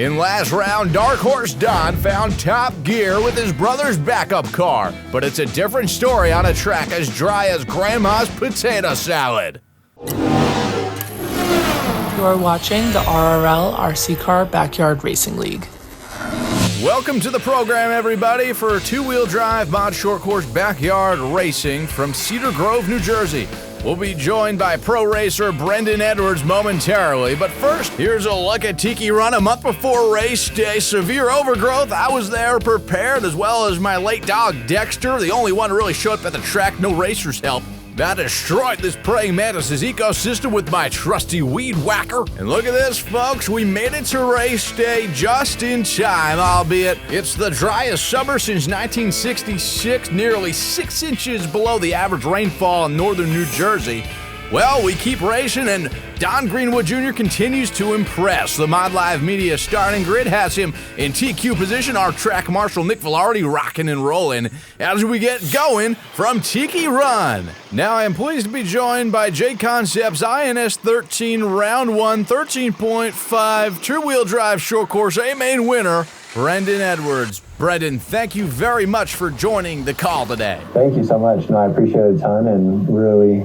In last round, Dark Horse Don found top gear with his brother's backup car, but it's a different story on a track as dry as Grandma's potato salad. You are watching the RRLRC Car Backyard Racing League. Welcome to the program, everybody, for two-wheel drive mod short course backyard racing from Cedar Grove, New Jersey. We'll be joined by pro racer Brenden Edwards momentarily, but first, here's a look at Tiki Run a month before race day. Severe overgrowth. I was there prepared, as well as my late dog Dexter, the only one to really show up at the track. No racers help. I destroyed this praying mantis' ecosystem with my trusty weed whacker. And look at this, folks. We made it to race day just in time, albeit it's the driest summer since 1966, nearly 6 inches below the average rainfall in northern New Jersey. Well, we keep racing, and Don Greenwood Jr. continues to impress. The Mod Live Media starting grid has him in TQ position. Our track marshal, Nick Velarde, rocking and rolling as we get going from Tiki Run. Now, I am pleased to be joined by JConcepts INS13 Round 1 13.5 two-wheel drive short course A-main winner, Brenden Edwards. Brenden, thank you very much for joining the call today. Thank you so much. No, I appreciate it a ton and really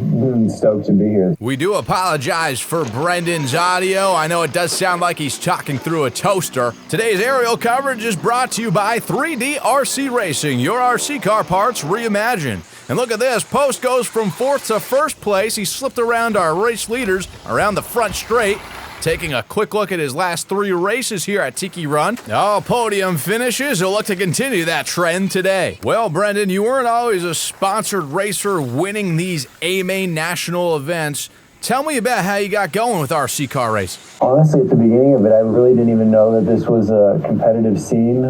stoked to be here. We do apologize for Brendan's audio. I know it does sound like he's talking through a toaster. Today's aerial coverage is brought to you by 3D RC Racing, your RC car parts reimagined. And look at this, Post goes from 4th to 1st place. He slipped around our race leaders around the front straight. Taking a quick look at his last 3 races here at Tiki Run. All podium finishes. He'll look to continue that trend today. Well, Brenden, you weren't always a sponsored racer winning these A-main national events. Tell me about how you got going with RC car racing. Honestly, at the beginning of it, I really didn't even know that this was a competitive scene.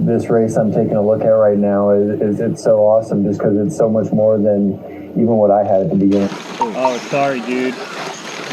This race I'm taking a look at right now is it's so awesome just because it's so much more than even what I had at the beginning. Oh, sorry, dude.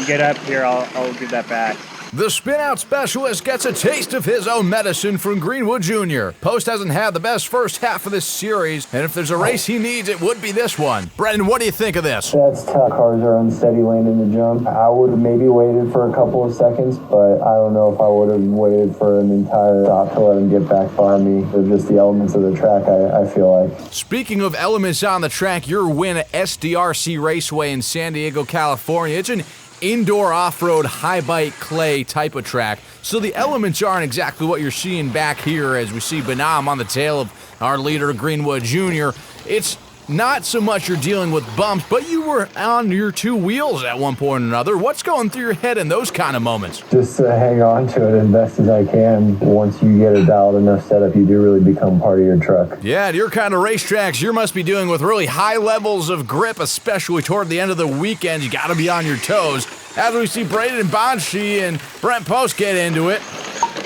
Get up here, I'll give that back. The spin-out specialist gets a taste of his own medicine from Greenwood Jr. Post hasn't had the best first half of this series, and if there's a race he needs, it would be this one. Brenden, what do you think of this? That's tough. Cars are unsteady landing the jump. I would have maybe waited for a couple of seconds, but I don't know if I would have waited for an entire stop to let him get back by me. They're just the elements of the track, I feel like. Speaking of elements on the track, your win at SDRC Raceway in San Diego, California, it's an indoor off-road high bite clay type of track, so the elements aren't exactly what you're seeing back here as we see Bonhomme on the tail of our leader Greenwood Jr. It's not so much you're dealing with bumps, but you were on your 2 wheels at one point or another. What's going through your head in those kind of moments? Just hang on to it as best as I can. Once you get a dialed enough setup, you do really become part of your truck. Yeah, at your kind of racetracks, you must be dealing with really high levels of grip, especially toward the end of the weekend. You got to be on your toes. As we see Braeden Banci and Brent Post get into it.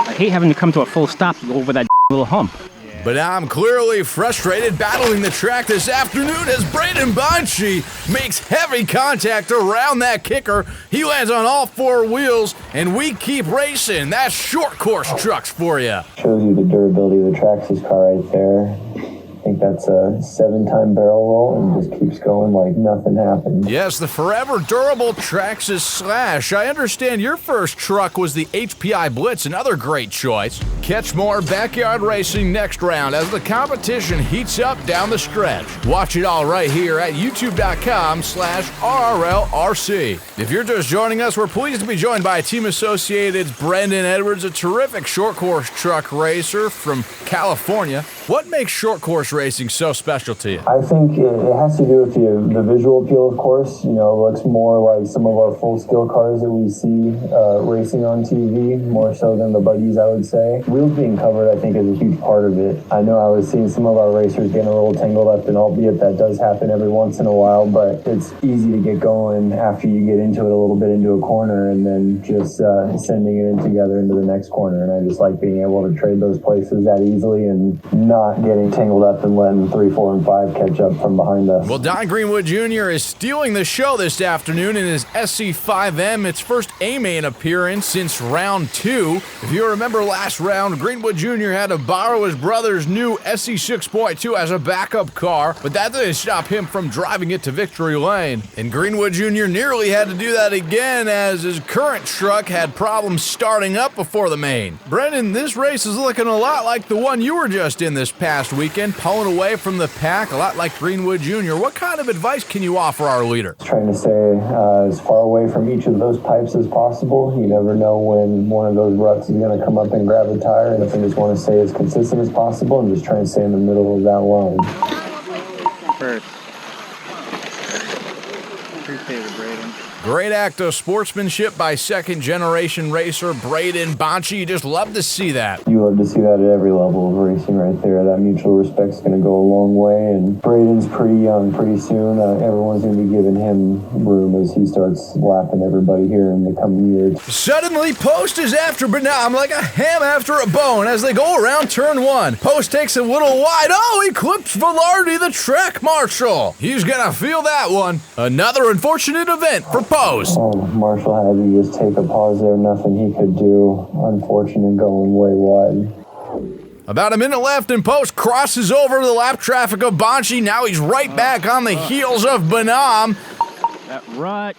I hate having to come to a full stop to go over that little hump. But I'm clearly frustrated battling the track this afternoon as Braeden Banci makes heavy contact around that kicker. He lands on all 4 wheels, and we keep racing. That's short course trucks for you. Shows you the durability of the Traxxas car right there. I think that's a 7-time barrel roll and just keeps going like nothing happened. Yes, the forever durable Traxxas Slash. I understand your first truck was the HPI Blitz, another great choice. Catch more backyard racing next round as the competition heats up down the stretch. Watch it all right here at youtube.com/RRLRC. If you're just joining us, we're pleased to be joined by Team Associated's Brenden Edwards, a terrific short course truck racer from California. What makes short course racing so special to you? I think it has to do with the visual appeal, of course. You know, it looks more like some of our full skill cars that we see racing on TV, more so than the buggies, I would say. Wheels being covered, I think, is a huge part of it. I know I was seeing some of our racers getting a little tangled up, and albeit that does happen every once in a while, but it's easy to get going after you get into it a little bit into a corner and then just sending it in together into the next corner. And I just like being able to trade those places that easily and not getting tangled up and letting 3, 4, and 5 catch up from behind us. Well, Don Greenwood Jr. is stealing the show this afternoon in his SC5M, its first A-main appearance since round 2. If you remember last round, Greenwood Jr. had to borrow his brother's new SC6.2 as a backup car, but that didn't stop him from driving it to victory lane. And Greenwood Jr. nearly had to do that again as his current truck had problems starting up before the main. Brenden, this race is looking a lot like the one you were just in this past weekend, pulling away from the pack, a lot like Greenwood Jr. What kind of advice can you offer our leader? Trying to stay as far away from each of those pipes as possible. You never know when one of those ruts is going to come up and grab a tire, and if I just want to stay as consistent as possible and just try and stay in the middle of that line. First. Appreciate it, Braeden. Great act of sportsmanship by second-generation racer Braeden Banci. You just love to see that. You love to see that at every level of racing right there. That mutual respect's going to go a long way, and Braden's pretty young. Pretty soon, everyone's going to be giving him room as he starts lapping everybody here in the coming years. Suddenly, Post is after Bonhomme like a ham after a bone as they go around turn 1. Post takes a little wide. Oh, he clips Velarde, the track marshal. He's going to feel that one. Another unfortunate event for Post. Oh, Marshall had to just take a pause there. Nothing he could do. Unfortunate, going way wide. About a minute left, and Post crosses over the lap traffic of Banci. Now he's right back on the heels of Bonhomme. That rut.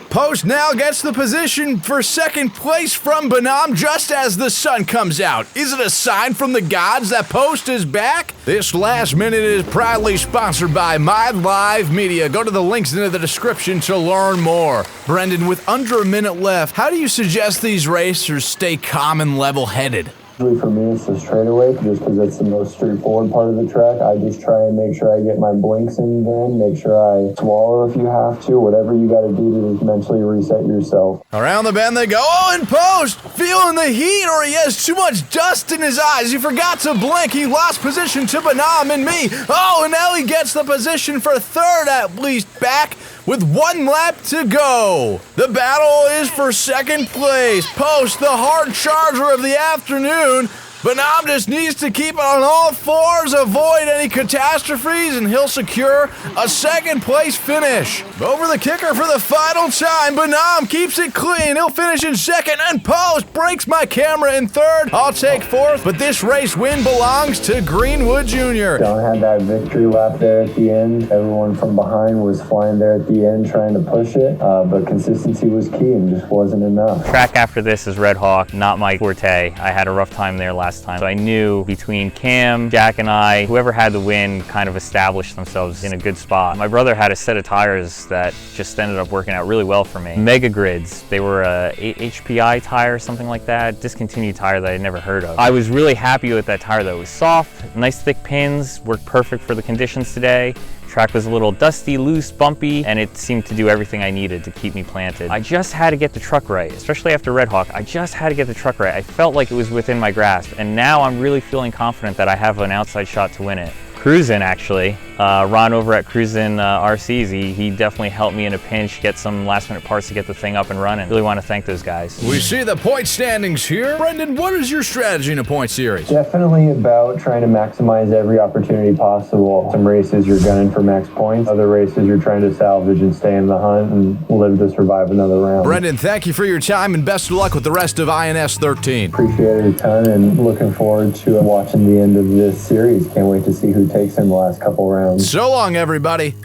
Post now gets the position for second place from Bonhomme just as the sun comes out. Is it a sign from the gods that Post is back? This last minute is proudly sponsored by My Live Media. Go to the links in the description to learn more. Brenden, with under a minute left, how do you suggest these racers stay calm and level-headed? Usually for me, it's the straightaway, just because it's the most straightforward part of the track. I just try and make sure I get my blinks in then, make sure I swallow if you have to, whatever you got to do to just mentally reset yourself. Around the bend they go. Oh, and Post feeling the heat, or he has too much dust in his eyes. He forgot to blink. He lost position to Bonhomme and me. Oh, and now he gets the position for third at least back with 1 lap to go. The battle is for second place. Post, the hard charger of the afternoon. Bonhomme just needs to keep it on all fours, avoid any catastrophes, and he'll secure a second place finish. Over the kicker for the final time. Bonhomme keeps it clean. He'll finish in second, and Post breaks my camera in third. I'll take fourth, but this race win belongs to Greenwood Jr. Don had that victory lap there at the end. Everyone from behind was flying there at the end trying to push it, but consistency was key and just wasn't enough. Track after this is Red Hawk, not my forte. I had a rough time there last time. So I knew between Cam, Jack, and I, whoever had the win kind of established themselves in a good spot. My brother had a set of tires that just ended up working out really well for me. Mega Grids, they were a HPI tire or something like that, discontinued tire that I'd never heard of. I was really happy with that tire though. It was soft, nice thick pins, worked perfect for the conditions today. Track was a little dusty, loose, bumpy, and it seemed to do everything I needed to keep me planted. I just had to get the truck right, especially after Red Hawk. I just had to get the truck right. I felt like it was within my grasp, and now I'm really feeling confident that I have an outside shot to win it. Cruisin', actually. Ron over at Cruisin' RCs, he definitely helped me in a pinch, get some last-minute parts to get the thing up and running. Really want to thank those guys. We see the point standings here. Brenden, what is your strategy in a point series? Definitely about trying to maximize every opportunity possible. Some races you're gunning for max points. Other races you're trying to salvage and stay in the hunt and live to survive another round. Brenden, thank you for your time and best of luck with the rest of INS13. Appreciate it a ton and looking forward to watching the end of this series. Can't wait to see who takes in the last couple rounds. So long, everybody.